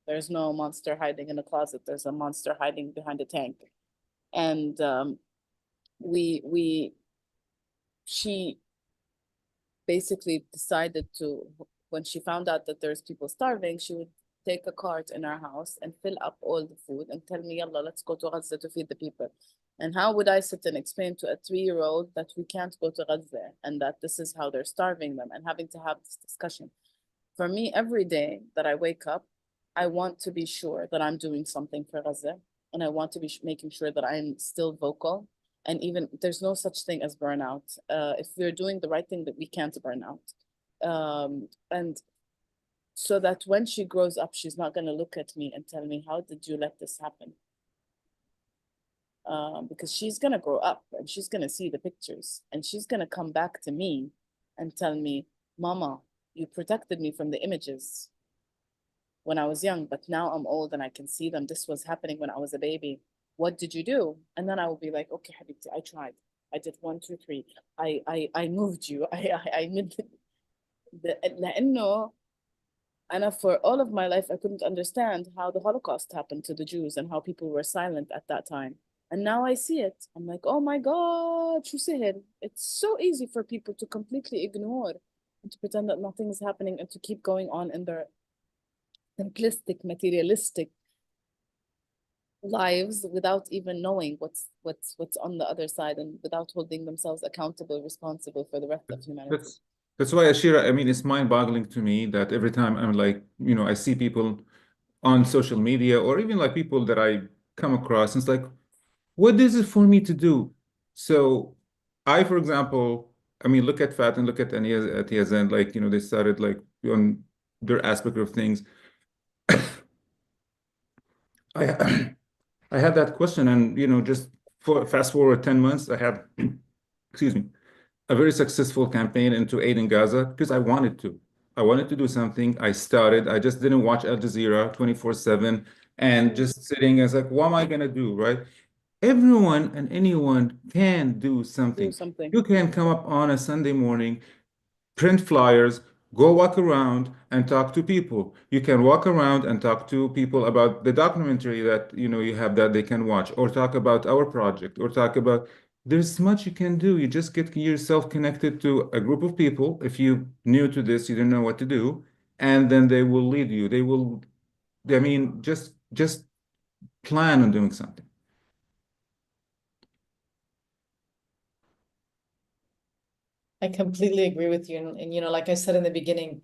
There's no monster hiding in a closet. There's a monster hiding behind a tank. And she basically decided to, when she found out that there's people starving, she would take a cart in our house and fill up all the food and tell me, Yalla, let's go to Gaza to feed the people. And how would I sit and explain to a 3-year-old that we can't go to Gaza and that this is how they're starving them, and having to have this discussion? For me, every day that I wake up, I want to be sure that I'm doing something for Gaza, and I want to be making sure that I'm still vocal. And even there's no such thing as burnout. If we're doing the right thing, that we can't burn out. And so that when she grows up, she's not going to look at me and tell me, how did you let this happen? Because she's going to grow up and she's going to see the pictures, and she's going to come back to me and tell me, Mama, you protected me from the images when I was young, but now I'm old and I can see them. This was happening when I was a baby. What did you do? And then I will be like, okay, Habibti, I tried. I did 1, 2, 3. I moved you. I made لأنه أنا for all of my life I couldn't understand how the Holocaust happened to the Jews and how people were silent at that time. And now I see it. I'm like, oh my God, شو سهل. It's so easy for people to completely ignore and to pretend that nothing is happening and to keep going on in their simplistic, materialistic lives without even knowing what's on the other side, and without holding themselves accountable, responsible for the rest of humanity. That's why, Ashira, I mean, it's mind-boggling to me that every time I'm like, I see people on social media or even like people that I come across, and it's like, what is it for me to do? So I, for example, I mean, look at Fat and look at Tiazen, like, they started like on their aspect of things. I I had that question, and just fast forward 10 months, I had, excuse me, a very successful campaign into aiding Gaza because I wanted to. I wanted to do something. I started. I just didn't watch Al Jazeera 24/7 and just sitting as like, what am I gonna do, right? Everyone and anyone can do something. Do something. You can come up on a Sunday morning, print flyers, go walk around and talk to people. You can walk around and talk to people about the documentary that you have that they can watch, or talk about our project, or talk about there's much you can do. You just get yourself connected to a group of people. If you new to this, you don't know what to do, and then they will lead you. They will, I mean, just plan on doing something. I completely agree with you. And like I said in the beginning,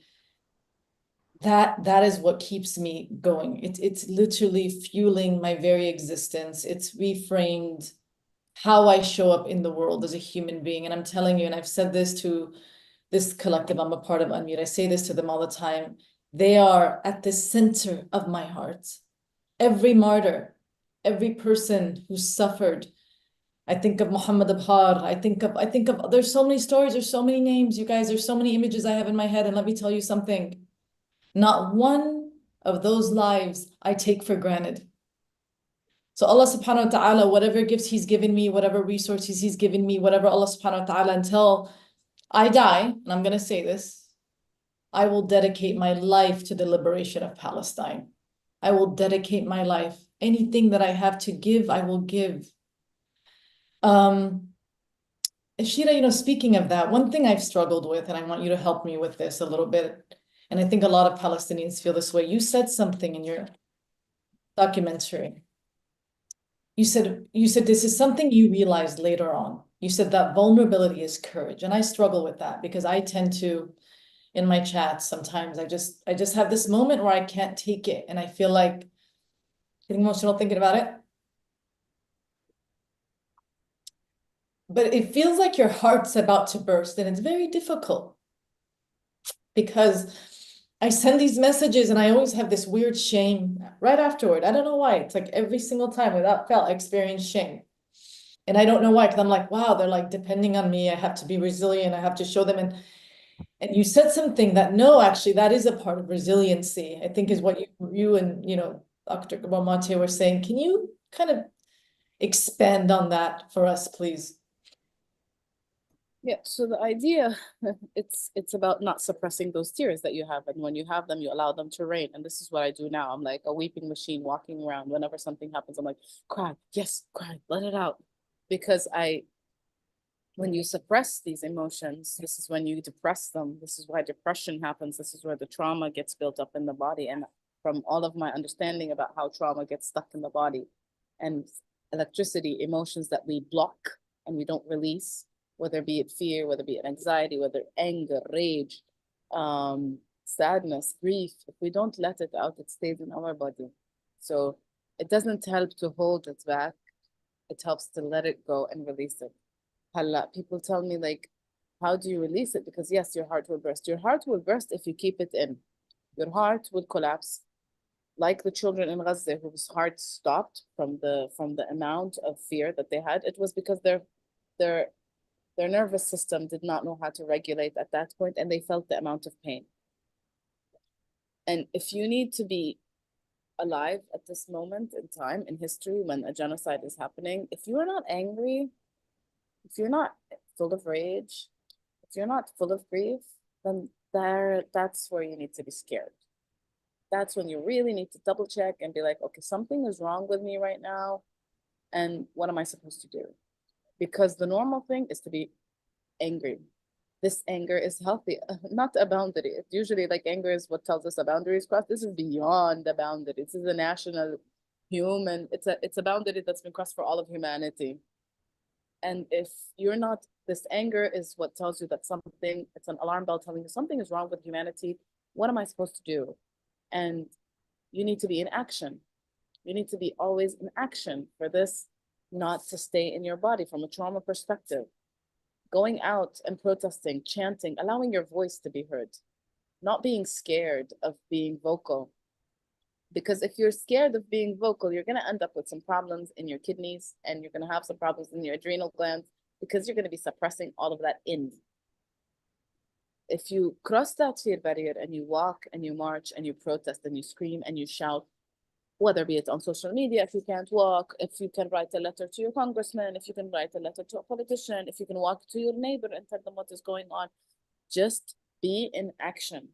that is what keeps me going. It's literally fueling my very existence. It's reframed how I show up in the world as a human being. And I'm telling you, and I've said this to this collective, I'm a part of Unmute, I say this to them all the time. They are at the center of my heart. Every martyr, every person who suffered. I think of Muhammad Abhar. I think of, there's so many stories, there's so many names, you guys, there's so many images I have in my head. And let me tell you something, not one of those lives I take for granted. So Allah subhanahu wa ta'ala, whatever gifts he's given me, whatever resources he's given me, whatever Allah subhanahu wa ta'ala, until I die, and I'm going to say this, I will dedicate my life to the liberation of Palestine. I will dedicate my life. Anything that I have to give, I will give. Ashira, speaking of that, one thing I've struggled with, and I want you to help me with this a little bit, and I think a lot of Palestinians feel this way. You said something in your documentary. You said this is something you realized later on. You said that vulnerability is courage, and I struggle with that because I tend to, in my chats, sometimes I just have this moment where I can't take it, and I feel like getting emotional thinking about it. But it feels like your heart's about to burst, and it's very difficult because I send these messages and I always have this weird shame right afterward. I don't know why. It's like every single time without fail, I experience shame. And I don't know why, because I'm like, wow, they're like depending on me. I have to be resilient. I have to show them. And you said something that, no, actually, that is a part of resiliency, I think is what you and, Dr. Mate were saying. Can you kind of expand on that for us, please? Yeah, so the idea, it's about not suppressing those tears that you have. And when you have them, you allow them to rain. And this is what I do now. I'm like a weeping machine walking around. Whenever something happens, I'm like, cry, yes, cry, let it out. Because when you suppress these emotions, this is when you depress them. This is why depression happens. This is where the trauma gets built up in the body. And from all of my understanding about how trauma gets stuck in the body and electricity, emotions that we block and we don't release, whether be it fear, whether be it anxiety, whether anger, rage, sadness, grief, if we don't let it out, it stays in our body. So it doesn't help to hold it back. It helps to let it go and release it. People tell me, like, how do you release it? Because yes, your heart will burst. Your heart will burst if you keep it in. Your heart will collapse. Like the children in Gaza whose heart stopped from the amount of fear that they had. It was because their nervous system did not know how to regulate at that point, and they felt the amount of pain. And if you need to be alive at this moment in time in history when a genocide is happening, if you are not angry, if you're not full of rage, if you're not full of grief, then that's where you need to be scared. That's when you really need to double check and be like, okay, something is wrong with me right now, and what am I supposed to do? Because the normal thing is to be angry. This anger is healthy, not a boundary. It's usually like anger is what tells us a boundary is crossed. This is beyond the boundary. This is a national human. It's a boundary that's been crossed for all of humanity. And if you're not, this anger is what tells you that something, it's an alarm bell telling you something is wrong with humanity. What am I supposed to do? And you need to be in action. You need to be always in action for this not to stay in your body from a trauma perspective. Going out and protesting, chanting, allowing your voice to be heard, not being scared of being vocal. Because if you're scared of being vocal, you're going to end up with some problems in your kidneys, and you're going to have some problems in your adrenal glands because you're going to be suppressing all of that in. If you cross that fear barrier and you walk and you march and you protest and you scream and you shout, whether be it on social media, if you can't walk, if you can write a letter to your congressman, if you can write a letter to a politician, if you can walk to your neighbor and tell them what is going on, just be in action.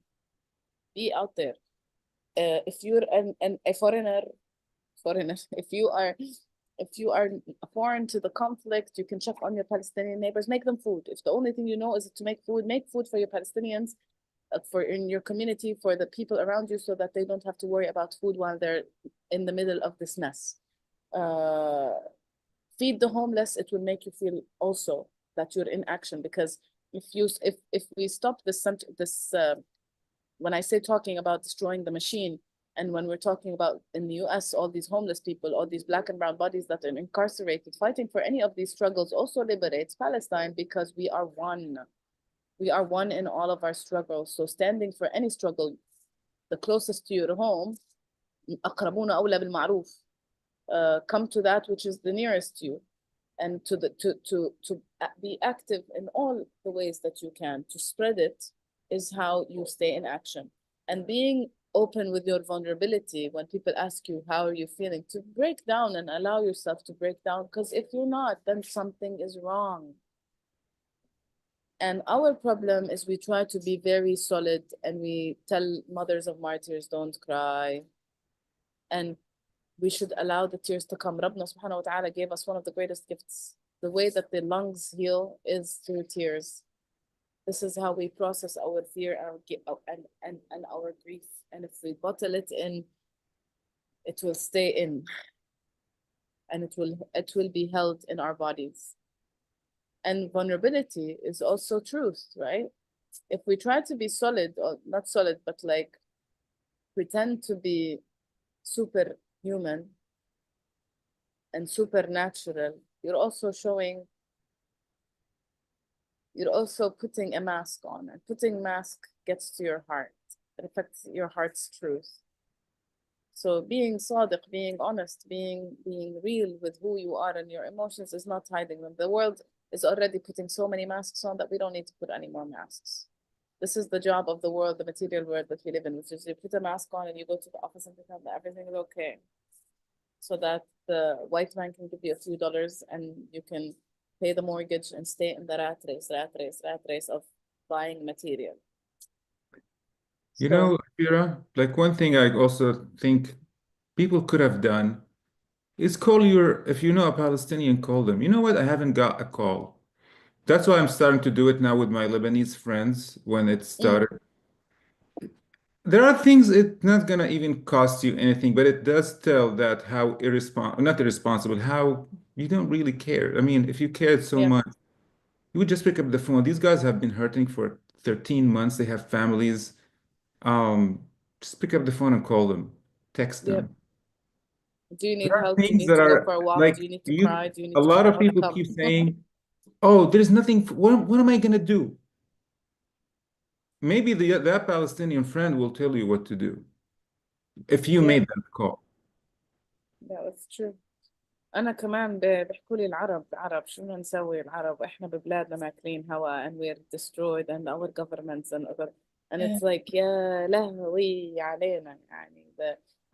Be out there. If you're a foreigner, if you are foreign to the conflict, you can check on your Palestinian neighbors, make them food. If the only thing you know is to make food for your Palestinians, for in your community, for the people around you, so that they don't have to worry about food while they're in the middle of this mess. Feed the homeless. It will make you feel also that you're in action, because if we stop this when I say talking about destroying the machine, and when we're talking about in the US, all these homeless people, all these Black and brown bodies that are incarcerated, fighting for any of these struggles also liberates Palestine, because we are one. We are one in all of our struggles. So standing for any struggle, the closest to your home, أقربون أولى بالمعروف. Come to that which is the nearest to you, and to be active in all the ways that you can. To spread it is how you stay in action. And being open with your vulnerability when people ask you, how are you feeling? To break down and allow yourself to break down, because if you're not, then something is wrong. And our problem is we try to be very solid, and we tell mothers of martyrs, don't cry. And we should allow the tears to come. Rabbna subhanahu wa ta'ala gave us one of the greatest gifts, the way that the lungs heal is through tears. This is how we process our fear and our grief. And if we bottle it in, it will stay in, and it will be held in our bodies. And vulnerability is also truth, right? If we try to be solid, or not solid, but like pretend to be superhuman and supernatural, you're also putting a mask on, and putting mask gets to your heart. It affects your heart's truth. So being sadiq, being honest, being real with who you are and your emotions is not hiding them. The world is already putting so many masks on that we don't need to put any more masks. This is the job of the world, the material world that we live in, which is you put a mask on and you go to the office and pretend that everything is okay. So that the white man can give you a few dollars and you can pay the mortgage and stay in the rat race of buying material. You know, Ashira, like one thing I also think people could have done is if you know a Palestinian, call them. You know what? I haven't got a call. That's why I'm starting to do it now with my Lebanese friends when it started. There are things it's not gonna even cost you anything, but it does tell that how not irresponsible, how you don't really care. I mean, if you cared so Yeah. much, you would just pick up the phone. These guys have been hurting for 13 months. They have families. Just pick up the phone and call them, text Yeah. them. Do you need There are help? Do you things need that to go are for a walk? like Do you need to cry? Do you need a to lot of wanna people come? keep saying, "Oh, there's nothing. What am I gonna do?" Maybe that Palestinian friend will tell you what to do if you Yeah. made that call. Yeah, that's true. أنا كمان بيحكوا لي العرب شو بدنا نسوي العرب إحنا ببلادنا ماكلين هوا and we're destroyed and our governments and other and it's like يا لهوي علينا يعني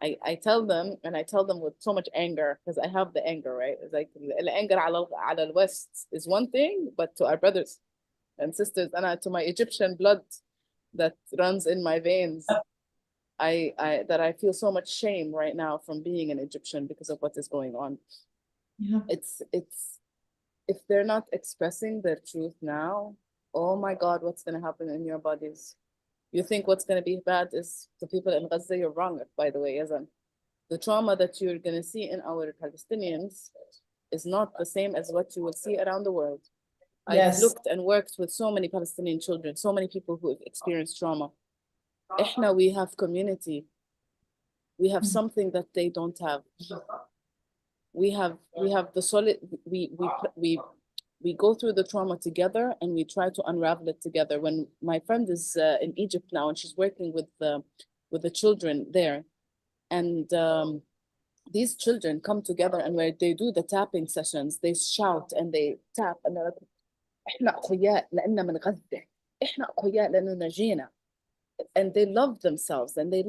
I tell them and I tell them with so much anger because I have the anger, right? It's like the anger على الوest is one thing, but to our brothers and sisters and to my Egyptian blood that runs in my veins, that I feel so much shame right now from being an Egyptian because of what is going on. Yeah. It's if they're not expressing their truth now, oh my God, what's going to happen in your bodies? You think what's going to be bad is the people in Gaza? You're wrong, by the way, isn't the trauma that you're going to see in our Palestinians is not the same as what you will see around the world. Yes. I've looked and worked with so many Palestinian children, so many people who have experienced trauma. We have community. We have something that they don't have. We have the solid. We go through the trauma together and we try to unravel it together. When my friend is in Egypt now and she's working with the children there, and these children come together and where they do the tapping sessions, they shout and they tap and they're like, إحنا أقوياء لأننا من غزة. إحنا أقوياء لأننا جينا. And they love themselves and they're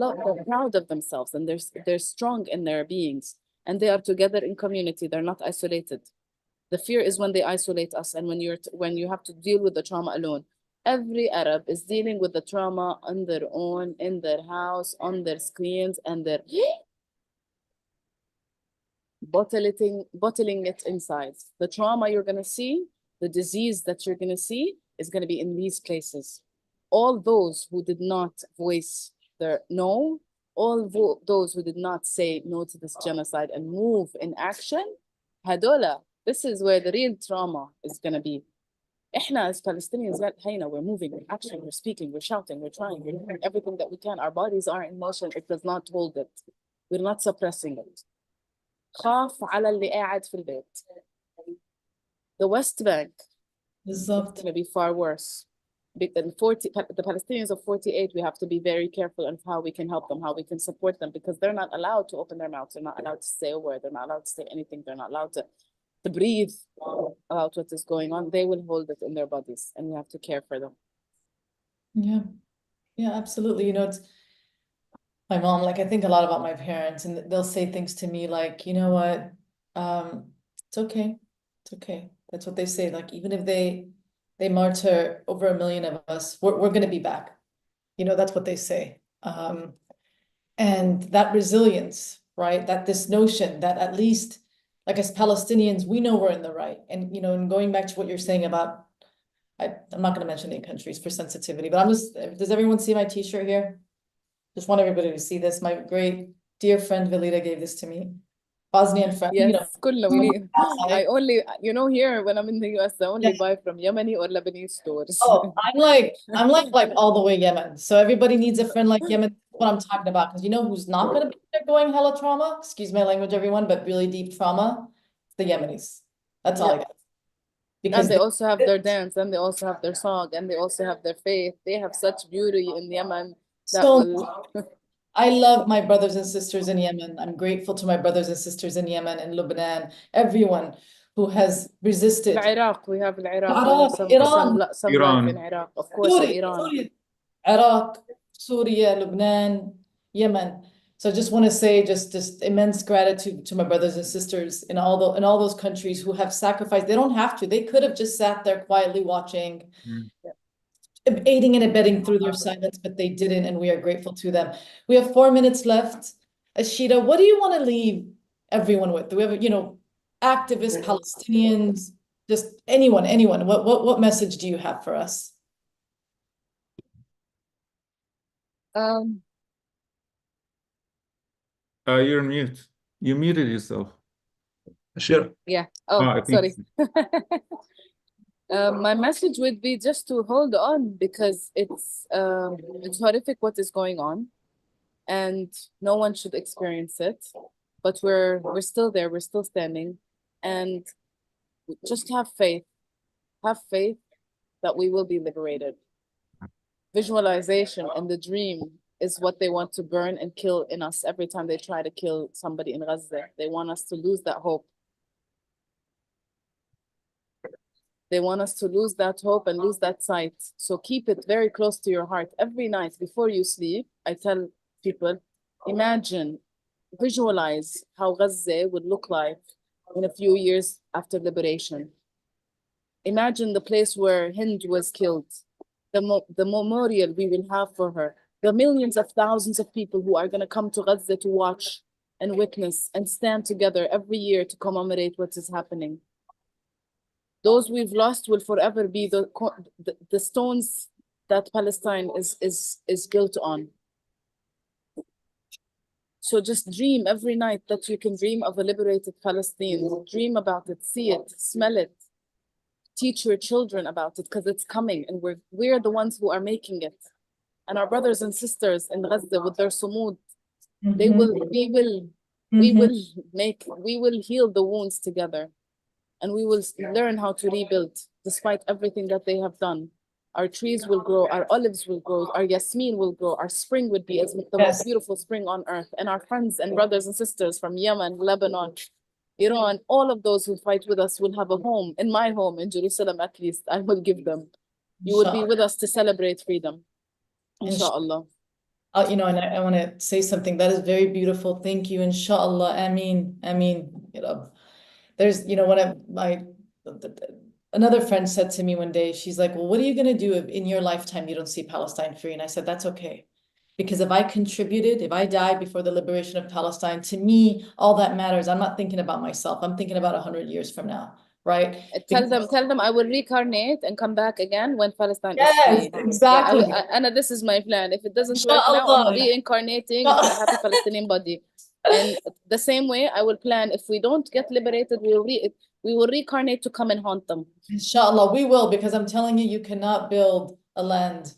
proud of themselves and they're strong in their beings and they are together in community. They're not isolated. The fear is when they isolate us and when you have to deal with the trauma alone. Every Arab is dealing with the trauma on their own, in their house, on their screens, and they're bottling it inside. The trauma you're gonna see, the disease that you're gonna see is gonna be in these places. All those who did not voice their no, those who did not say no to this genocide and move in action, هدولا, this is where the real trauma is going to be. إحنا as Palestinians, we're moving, we're action, we're speaking, we're shouting, we're trying, we're doing everything that we can. Our bodies are in motion. It does not hold it. We're not suppressing it. خاف على اللي قاعد في البيت. The West Bank is going to be far worse. The Palestinians of 48, we have to be very careful on how we can help them, how we can support them, because they're not allowed to open their mouths. They're not allowed to say a word. They're not allowed to say anything. They're not allowed to breathe about what is going on. They will hold it in their bodies, and we have to care for them. Yeah. Yeah, absolutely. You know, it's my mom, like I think a lot about my parents and they'll say things to me like, you know what, it's okay. It's okay. That's what they say. Like, even if they martyr over 1 million of us, we're going to be back. You know, that's what they say. And that resilience, right? That this notion that at least like as Palestinians, we know we're in the right. And, you know, and going back to what you're saying about, I'm not going to mention any countries for sensitivity, but does everyone see my t-shirt here? Just want everybody to see this. My great dear friend Velida gave this to me. Bosnian friend, you know. Yes, كلنا we need. I only, you know, here when I'm in the US, I only Yeah. buy from Yemeni or Lebanese stores. Oh, I'm like all the way Yemen. So everybody needs a friend like Yemen. What I'm talking about, because you know who's not going to be there going hella trauma? Excuse my language, everyone, but really deep trauma. The Yemenis. That's all I got. Because And they also have their dance, and they also have their song, and they also have their faith. They have such beauty in Yemen that so will. I love my brothers and sisters in Yemen. I'm grateful to my brothers and sisters in Yemen and Lebanon, everyone who has resisted. العراق, we have العراق. Iraq, some Iran, some life in Iran. Iraq, of course, in Iran. Syria, Iraq, Syria, Lebanon, Yemen. So I just want to say just immense gratitude to my brothers and sisters in all those countries who have sacrificed. They don't have to. They could have just sat there quietly watching, aiding and abetting through their silence, but they didn't, and we are grateful to them. We have 4 minutes left. Ashida, what do you want to leave everyone with? Do we have, you know, activists, Palestinians, just anyone? What message do you have for us? You're mute. You muted yourself. Ashira. Yeah. I think Sorry. My message would be just to hold on, because it's horrific what is going on, and no one should experience it. But we're still there. We're still standing, and just have faith. Have faith that we will be liberated. Visualization and the dream is what they want to burn and kill in us every time they try to kill somebody in Gaza. They want us to lose that hope. They want us to lose that hope and lose that sight. So keep it very close to your heart. Every night before you sleep, I tell people, imagine, visualize how Gaza would look like in a few years after liberation. Imagine the place where Hind was killed, the memorial we will have for her, the millions of thousands of people who are going to come to Gaza to watch and witness and stand together every year to commemorate what is happening. Those we've lost will forever be the stones that Palestine is built on. So just dream every night that you can dream of a liberated Palestine. Dream about it, see it, smell it. Teach your children about it, because it's coming, and we're the ones who are making it. And our brothers and sisters in Gaza with their sumud, we will heal the wounds together. And we will learn how to rebuild despite everything that they have done. Our trees will grow, our olives will grow, our yasmin will grow, our spring would be as the most beautiful spring on earth. And our friends and brothers and sisters from Yemen, Lebanon, Iran, all of those who fight with us will have a home. In my home in Jerusalem, at least, I will give them. You will be with us to celebrate freedom. Inshallah. You know, and I want to say something that is very beautiful. Thank you. Inshallah. Ameen. You know, there's, you know, another friend said to me one day, she's like, well, what are you going to do if in your lifetime you don't see Palestine free? And I said, that's okay. Because if I contributed, if I died before the liberation of Palestine, to me, all that matters. I'm not thinking about myself. I'm thinking about 100 years from now, right? Tell them I will reincarnate and come back again when Palestine is free. Exactly. And this is my plan. If it doesn't work now, I'm reincarnating into a happy Palestinian body. And the same way, I will plan, if we don't get liberated, we will reincarnate to come and haunt them. Inshallah, we will, because I'm telling you, you cannot build a land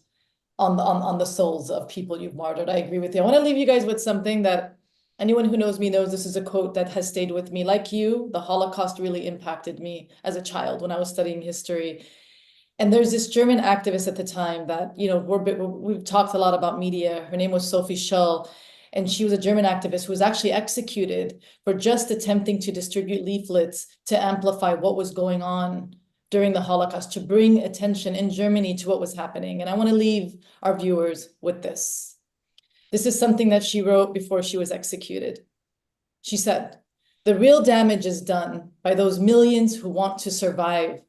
on the souls of people you've martyred. I agree with you. I want to leave you guys with something that anyone who knows me knows this is a quote that has stayed with me. Like you, the Holocaust really impacted me as a child when I was studying history. And there's this German activist at the time that, you know, we've talked a lot about media. Her name was Sophie Scholl. And she was a German activist who was actually executed for just attempting to distribute leaflets to amplify what was going on during the Holocaust, to bring attention in Germany to what was happening. And I want to leave our viewers with this. This is something that she wrote before she was executed. She said, the real damage is done by those millions who want to survive,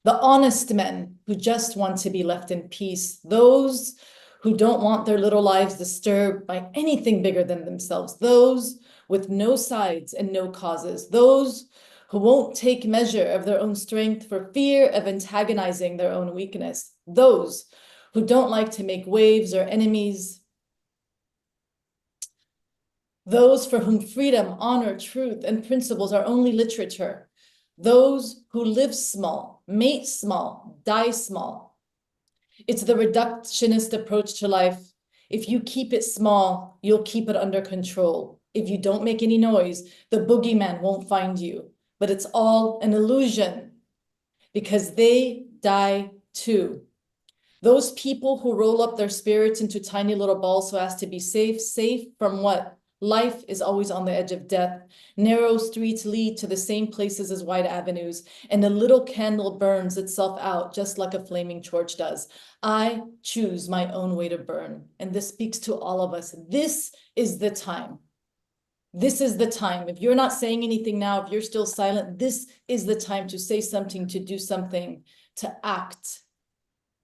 the honest men who just want to be left in peace, those who don't want their little lives disturbed by anything bigger than themselves, those with no sides and no causes, those who won't take measure of their own strength for fear of antagonizing their own weakness, those who don't like to make waves or enemies, those for whom freedom, honor, truth, and principles are only literature, those who live small, mate small, die small. It's the reductionist approach to life. If you keep it small, you'll keep it under control. If you don't make any noise, the boogeyman won't find you. But it's all an illusion because they die too. Those people who roll up their spirits into tiny little balls so as to be safe, safe from what? Life is always on the edge of death. Narrow streets lead to the same places as wide avenues, and a little candle burns itself out just like a flaming torch does. I choose my own way to burn, and this speaks to all of us. This is the time. This is the time. If you're not saying anything now, if you're still silent, this is the time to say something, to do something, to act,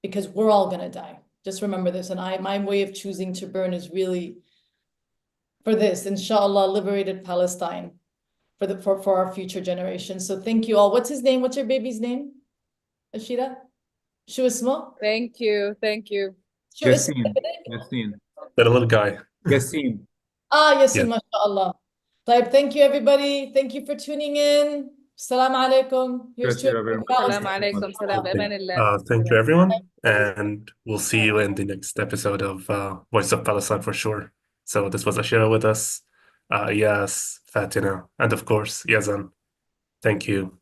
because we're all gonna die. Just remember this, and my way of choosing to burn is really for this, inshallah, liberated Palestine for our future generations. So thank you all. What's his name? What's your baby's name? Ashida? Shu ismo? Thank you. Thank you. Shu ismo? Yassine. Yassine. The little guy. Yassine. Yasin, Yeah. mashallah. Taib, thank you, everybody. Thank you for tuning in. Salam alaikum. Here's to Ashira, very much. Salam Palestine. alaikum. Salam Okay. amanillah. Thank you, everyone. And we'll see you in the next episode of Voice of Palestine for sure. So this was Ashira with us, Iyas, Fatina, and of course, Yazan. Thank you.